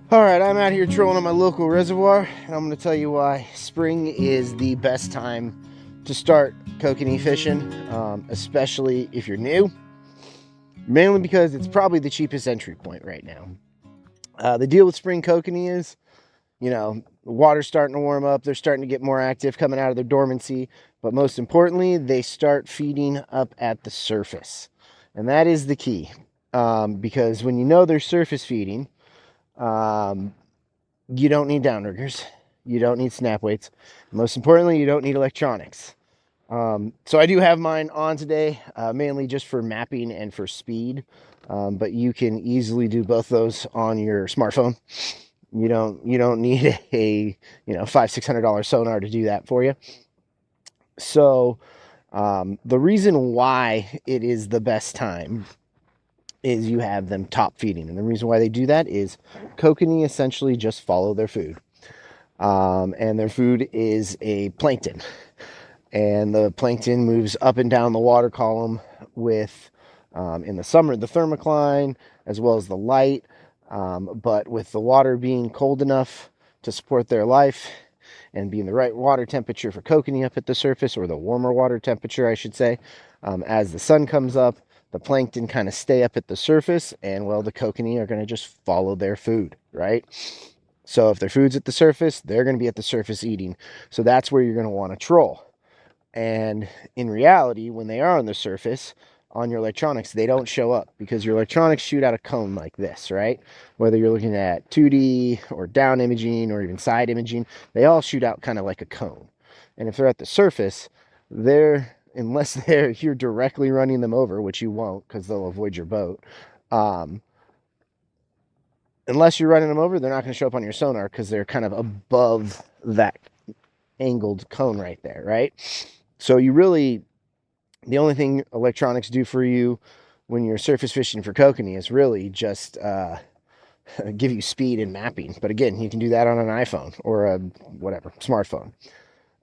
All right, I'm out here trolling on my local reservoir, and I'm going to tell you why spring is the best time to start kokanee fishing, especially if you're new. Mainly because it's probably the cheapest entry point right now. The deal with spring kokanee is, the water's starting to warm up, they're starting to get more active coming out of their dormancy, but most importantly, they start feeding up at the surface. And that is the key, because when you know they're surface feeding, you don't need downriggers. You don't need snap weights. Most importantly, you don't need electronics. So I do have mine on today, mainly just for mapping and for speed. But you can easily do both those on your smartphone. You don't need a $500-600 sonar to do that for you. So the reason why it is the best time is you have them top feeding. And the reason why they do that is kokanee essentially just follow their food. And their food is a plankton. And the plankton moves up and down the water column with, in the summer, the thermocline, as well as the light. But with the water being cold enough to support their life and being the right water temperature for kokanee up at the surface, or the warmer water temperature, I should say, as the sun comes up, the plankton kind of stay up at the surface, and well, the kokanee are going to just follow their food, right? So if their food's at the surface, they're going to be at the surface eating. So that's where you're going to want to troll. And in reality, when they are on the surface, on your electronics, they don't show up because your electronics shoot out a cone like this, right? Whether you're looking at 2D or down imaging or even side imaging, they all shoot out kind of like a cone. And if they're at the surface, unless you're directly running them over, which you won't because they'll avoid your boat, unless you're running them over, they're not going to show up on your sonar because they're kind of above that angled cone right there, right? So the only thing electronics do for you when you're surface fishing for kokanee is really just give you speed and mapping. But again, you can do that on an iPhone or a smartphone.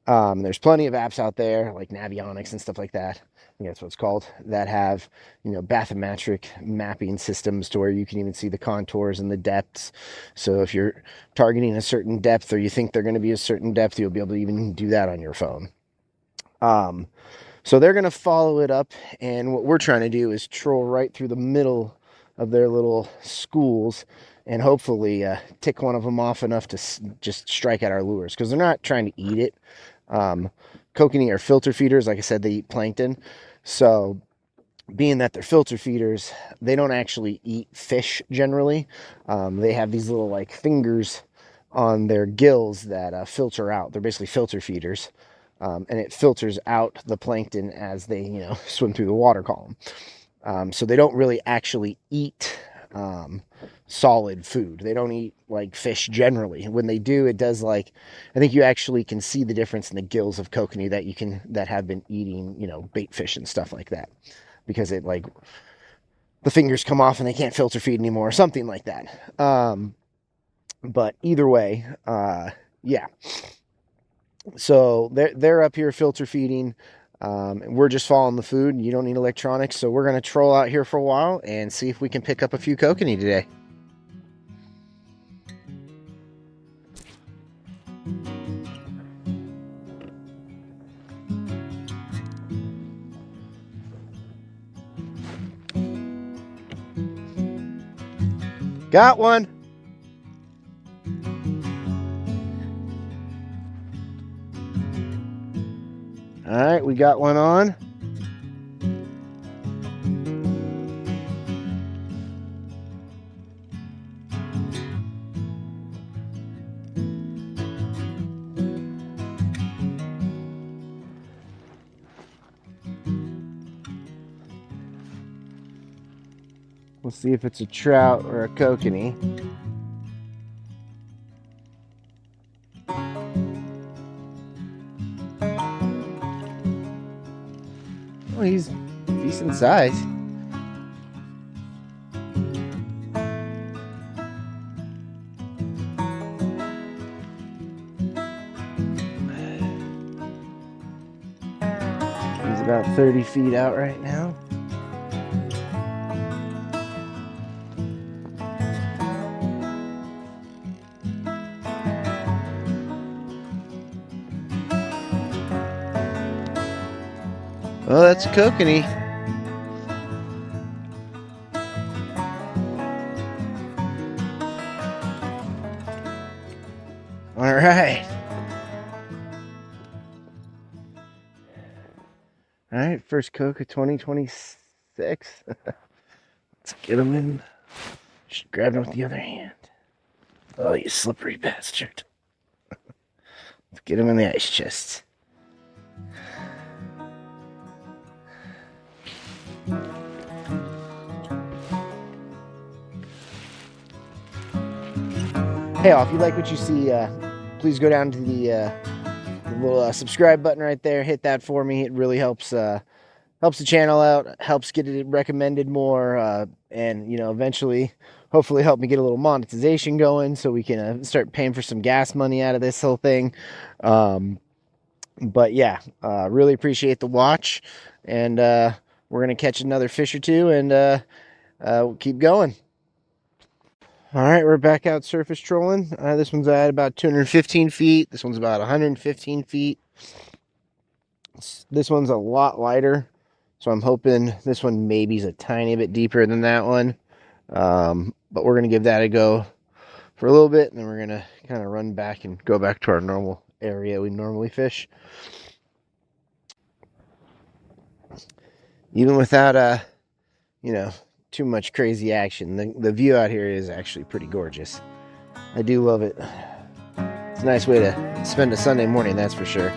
There's plenty of apps out there like Navionics and stuff like that. I think that's what it's called, that have, bathymetric mapping systems to where you can even see the contours and the depths. So if you're targeting a certain depth or you think they're going to be a certain depth, you'll be able to even do that on your phone. So they're going to follow it up, and what we're trying to do is troll right through the middle of their little schools and hopefully tick one of them off enough to just strike at our lures, because they're not trying to eat it. Kokanee are filter feeders. Like I said, they eat plankton. So being that they're filter feeders, they don't actually eat fish generally. They have these little like fingers on their gills that filter out. They're basically filter feeders. And it filters out the plankton as they, swim through the water column. So they don't really actually eat solid food. They don't eat like fish generally. When they do, it does I think you actually can see the difference in the gills of kokanee that have been eating, bait fish and stuff like that, because it the fingers come off and they can't filter feed anymore or something like that. But either way, yeah. So they're up here filter feeding. We're just following the food. You don't need electronics. So we're going to troll out here for a while and see if we can pick up a few kokanee today. Got one. All right, we got one on. We'll see if it's a trout or a kokanee. Oh, he's decent size. He's about 30 feet out right now. Oh, that's a kokanee. All right. All right, first Coke of 2026. Let's get him in. Just grab him with the other hand. Oh, you slippery bastard. Let's get him in the ice chest. Hey, all, if you like what you see, please go down to the little subscribe button right there. Hit that for me. It really helps helps the channel out, helps get it recommended more, and eventually, hopefully, help me get a little monetization going so we can start paying for some gas money out of this whole thing. But yeah, really appreciate the watch, and we're gonna catch another fish or two, and we'll keep going. All right, we're back out surface trolling. This one's at about 215 feet. This one's about 115 feet. This one's a lot lighter, so I'm hoping this one maybe is a tiny bit deeper than that one. But we're going to give that a go for a little bit, and then we're going to kind of run back and go back to our normal area we normally fish. Even without, too much crazy action, the view out here is actually pretty gorgeous. I do love it. It's a nice way to spend a Sunday morning, that's for sure.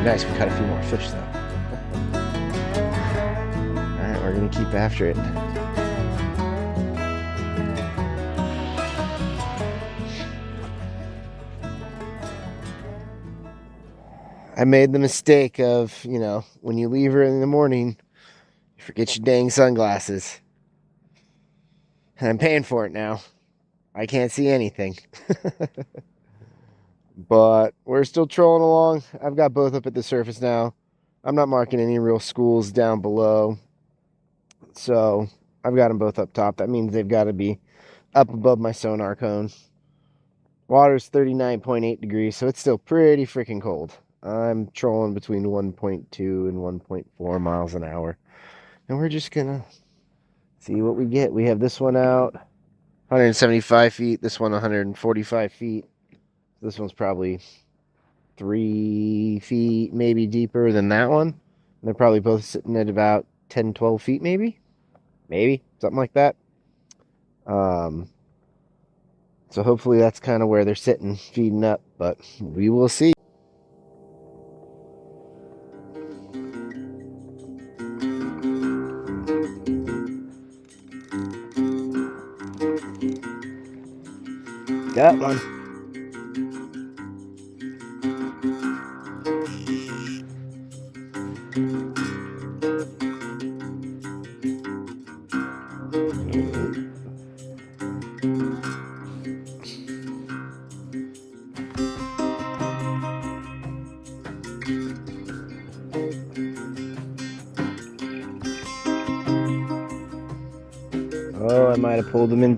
Nice, we caught a few more fish though. Alright, we're gonna keep after it. I made the mistake of, when you leave her in the morning, you forget your dang sunglasses. And I'm paying for it now. I can't see anything. But we're still trolling along. I've got both up at the surface now. I'm not marking any real schools down below. So I've got them both up top. That means they've got to be up above my sonar cone. Water's 39.8 degrees, so it's still pretty freaking cold. I'm trolling between 1.2 and 1.4 miles an hour. And we're just going to see what we get. We have this one out 175 feet. This one 145 feet. This one's probably 3 feet, maybe deeper than that one. And they're probably both sitting at about 10, 12 feet, maybe, something like that. So hopefully that's kind of where they're sitting, feeding up, but we will see. Got one. Oh, I might have pulled him in.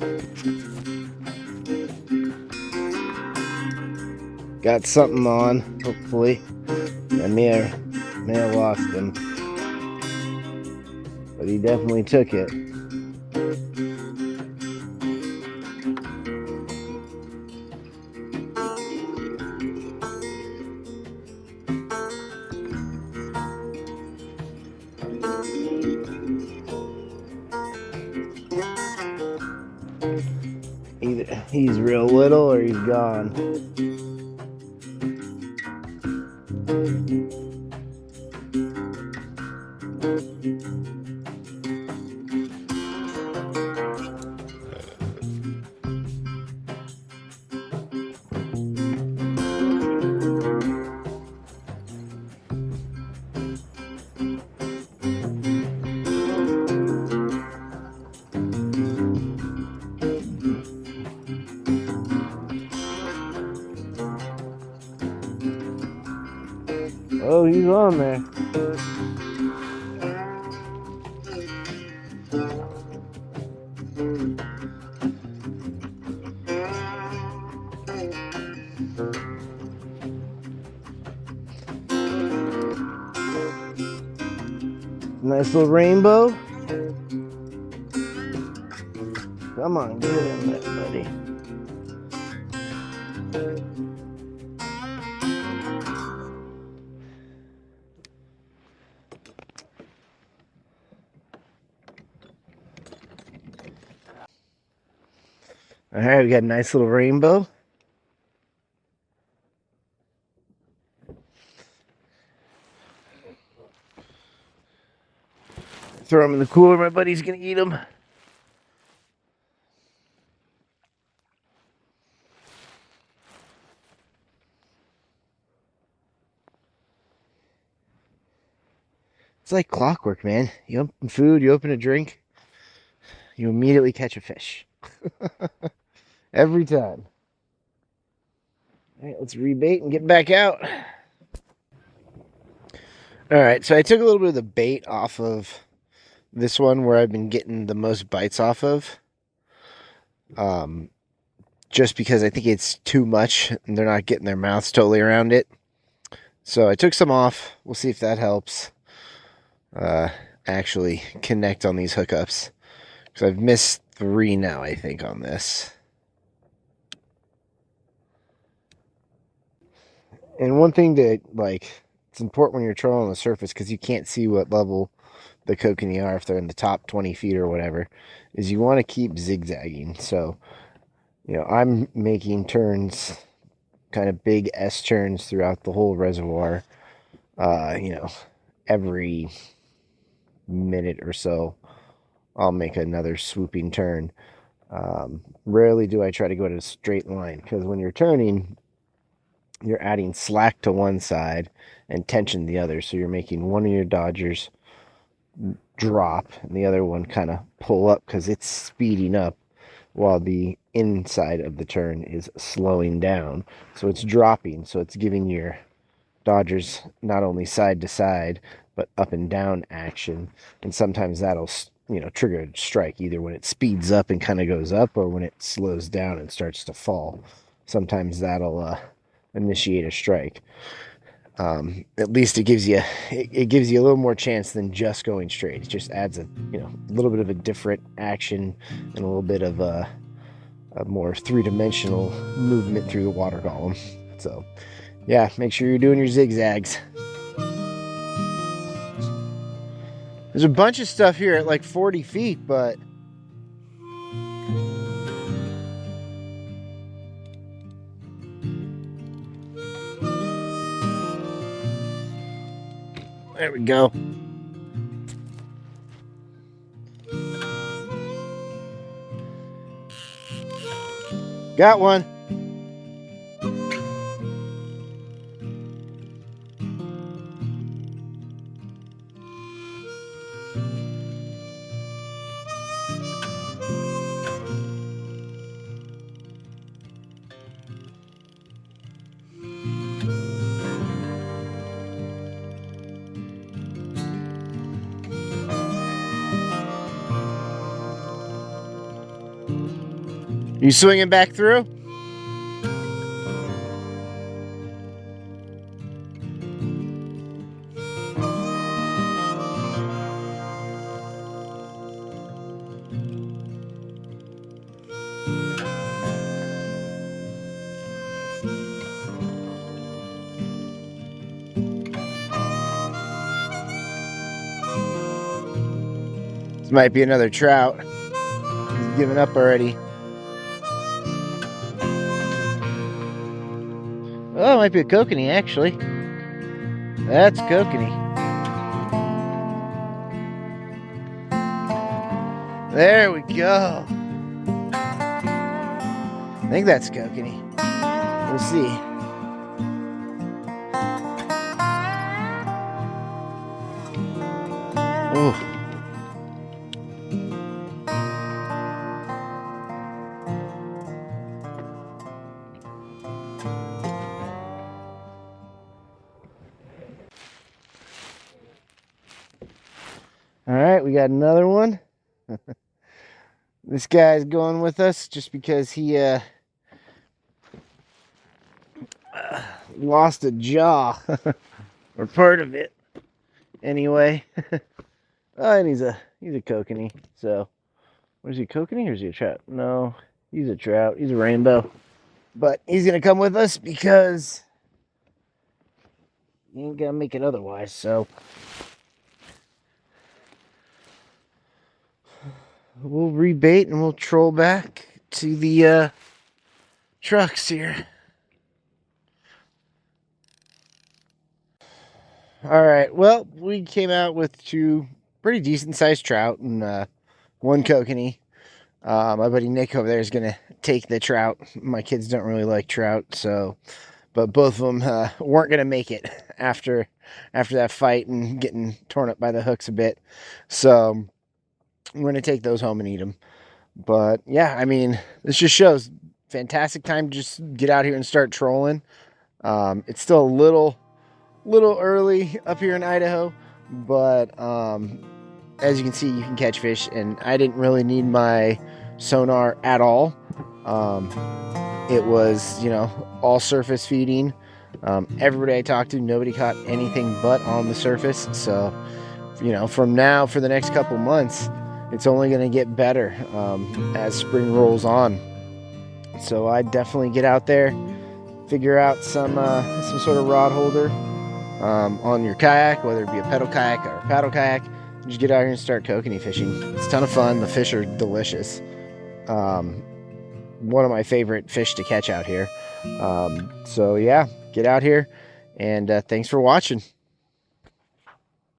Got something on, hopefully. I may have lost him. But he definitely took it. Either he's real little or he's gone. Oh, he's on there. nice little rainbow. Come on, get in there, buddy. All right, we got a nice little rainbow. Throw them in the cooler. My buddy's gonna eat them. It's like clockwork, man. You open food, you open a drink, you immediately catch a fish. Every time. All right, let's rebait and get back out. All right, so I took a little bit of the bait off of this one where I've been getting the most bites off of. Just because I think it's too much and they're not getting their mouths totally around it. So I took some off. We'll see if that helps actually connect on these hookups. Because I've missed 3 now, I think, on this. And one thing that, like, it's important when you're trolling on the surface because you can't see what level the kokanee are if they're in the top 20 feet or whatever, is you want to keep zigzagging. So, you know, I'm making turns, kind of big S turns throughout the whole reservoir. You know, every minute or so, I'll make another swooping turn. Rarely do I try to go to a straight line because when you're turning, you're adding slack to one side and tension to the other. So you're making one of your dodgers drop and the other one kind of pull up because it's speeding up while the inside of the turn is slowing down. So it's dropping. So it's giving your dodgers not only side to side, but up and down action. And sometimes that'll, you know, trigger a strike either when it speeds up and kind of goes up or when it slows down and starts to fall. Sometimes that'll initiate a strike. At least it gives you a little more chance than just going straight. It just adds a little bit of a different action and a little bit of a more three-dimensional movement through the water column. So yeah, make sure you're doing your zigzags. There's a bunch of stuff here at like 40 feet, but there we go. Got one. You swinging back through? This might be another trout. He's giving up already. Oh, it might be a kokanee, actually. That's kokanee. There we go. I think that's kokanee. We'll see. Oh. All right, we got another one. This guy's going with us just because he lost a jaw, or part of it, anyway. And he's a kokanee. So, what is he, kokanee or is he a trout? No, he's a trout. He's a rainbow. But he's gonna come with us because you ain't gonna make it otherwise. So we'll rebait and we'll troll back to the trucks here. All right. Well, we came out with 2 pretty decent sized trout and 1 kokanee. My buddy Nick over there is gonna take the trout. My kids don't really like trout, so but both of them weren't gonna make it after that fight and getting torn up by the hooks a bit. So we're gonna take those home and eat them. But yeah, I mean, this just shows fantastic time to just get out here and start trolling. It's still a little early up here in Idaho, but as you can see, you can catch fish, and I didn't really need my sonar at all. It was, all surface feeding. Everybody I talked to, nobody caught anything but on the surface. So, from now for the next couple months, it's only going to get better as spring rolls on. So I definitely get out there, figure out some sort of rod holder on your kayak, whether it be a pedal kayak or a paddle kayak. Just get out here and start kokanee fishing. It's a ton of fun. The fish are delicious. One of my favorite fish to catch out here. So yeah, get out here, and thanks for watching.